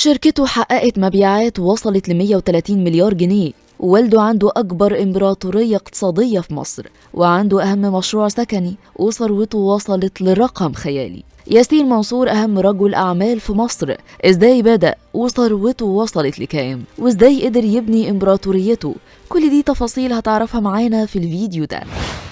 شركته حققت مبيعات وصلت ل 130 مليار جنيه، ووالده عنده أكبر إمبراطورية اقتصادية في مصر، وعنده أهم مشروع سكني، وثروته وصلت لرقم خيالي. ياسين منصور أهم رجل أعمال في مصر، إزاي بدأ وثروته وصلت لكام، وإزاي قدر يبني إمبراطوريته؟ كل دي تفاصيل هتعرفها معانا في الفيديو ده.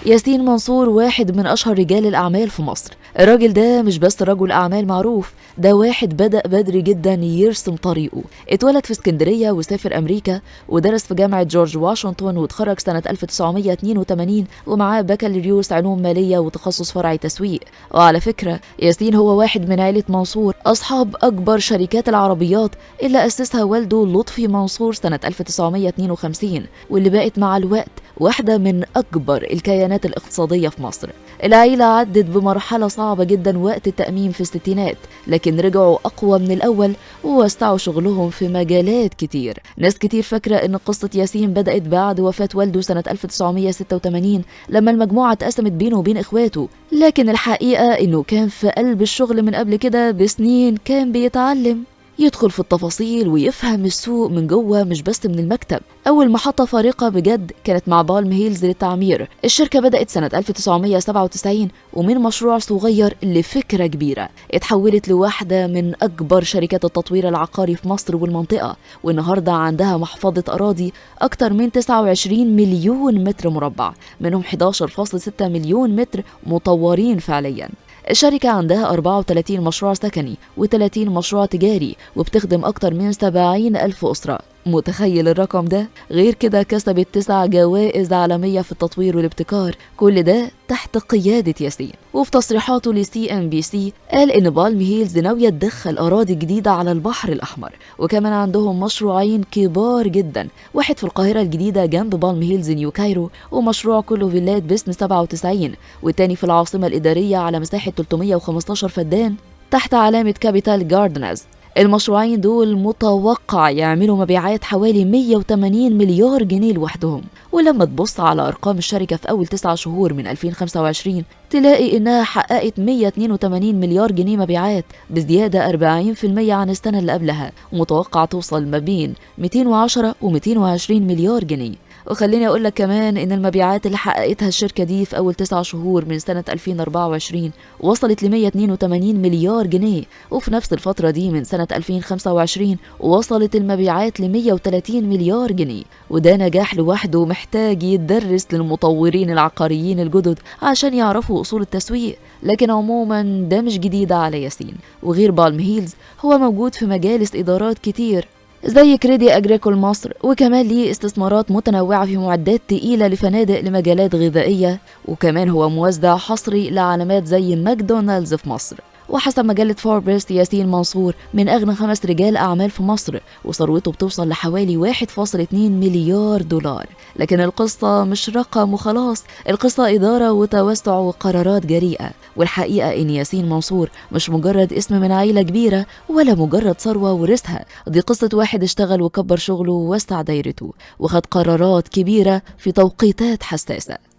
ياسين منصور واحد من أشهر رجال الأعمال في مصر. الراجل ده مش بس رجل أعمال معروف، ده واحد بدأ بدري جدا يرسم طريقه. اتولد في اسكندرية وسافر أمريكا ودرس في جامعة جورج واشنطن، واتخرج سنة 1982 ومعاه بكالوريوس علوم مالية وتخصص فرعي تسويق. وعلى فكرة ياسين هو واحد من عائلة منصور أصحاب أكبر شركات العربيات اللي أسسها والده لطفي منصور سنة 1952، واللي بقت مع الوقت واحدة من أكبر الكيانات الاقتصادية في مصر. العيلة عدت بمرحلة صعبة جدا وقت التأميم في الستينات، لكن رجعوا أقوى من الأول ووسعوا شغلهم في مجالات كتير. ناس كتير فاكرة إن قصة ياسين بدأت بعد وفاة والده سنة 1986 لما المجموعة اتقسمت بينه وبين إخواته، لكن الحقيقة إنه كان في قلب الشغل من قبل كده بسنين. كان بيتعلم يدخل في التفاصيل ويفهم السوق من جوه مش بس من المكتب. أول محطة فارقة بجد كانت مع بالم هيلز للتعمير. الشركة بدأت سنة 1997 ومن مشروع صغير لفكرة كبيرة اتحولت لواحدة من أكبر شركات التطوير العقاري في مصر والمنطقة، والنهاردة عندها محفظة أراضي أكتر من 29 مليون متر مربع، منهم 11.6 مليون متر مطورين فعلياً. الشركة عندها 34 مشروع سكني و30 مشروع تجاري، وبتخدم أكتر من 70 ألف أسرة. متخيل الرقم ده؟ غير كده كسبت 9 جوائز عالمية في التطوير والابتكار، كل ده تحت قيادة ياسين. وفي تصريحاته لCNBC قال إن بالم هيلز ناوية تدخل أراضي جديدة على البحر الأحمر، وكمان عندهم مشروعين كبار جدا، واحد في القاهرة الجديدة جنب بالم هيلز نيو كايرو ومشروع كله فيلات باسم 97، والتاني في العاصمة الإدارية على مساحة 315 فدان تحت علامة كابيتال جاردنز. المشروعين دول متوقع يعملوا مبيعات حوالي 180 مليار جنيه لوحدهم. ولما تبص على أرقام الشركة في أول 9 شهور من 2025 تلاقي إنها حققت 182 مليار جنيه مبيعات، بزيادة 40% عن السنة اللي قبلها، ومتوقع توصل ما بين 210 و 220 مليار جنيه. وخليني أقول لك كمان إن المبيعات اللي حققتها الشركة دي في أول 9 شهور من سنة 2024 وصلت ل 182 مليار جنيه، وفي نفس الفترة دي من سنة 2025 وصلت المبيعات ل 130 مليار جنيه. وده نجاح لوحده محتاج يتدرس للمطورين العقاريين الجدد عشان يعرفوا أصول التسويق، لكن عموما ده مش جديد على ياسين. وغير بالم هيلز هو موجود في مجالس إدارات كتير زي كريدي أجريكول مصر، وكمان ليه استثمارات متنوعة في معدات تقيلة لفنادق لمجالات غذائية، وكمان هو موزع حصري لعلامات زي ماكدونالدز في مصر. وحسب مجلة فوربس ياسين منصور من أغنى 5 رجال أعمال في مصر، وثروته بتوصل لحوالي 1.2 مليار دولار. لكن القصة مش رقم وخلاص، القصة إدارة وتوسع وقرارات جريئة. والحقيقة إن ياسين منصور مش مجرد اسم من عيلة كبيرة ولا مجرد ثروة ورثها، دي قصة واحد اشتغل وكبر شغله ووسع دايرته وخد قرارات كبيرة في توقيتات حساسة.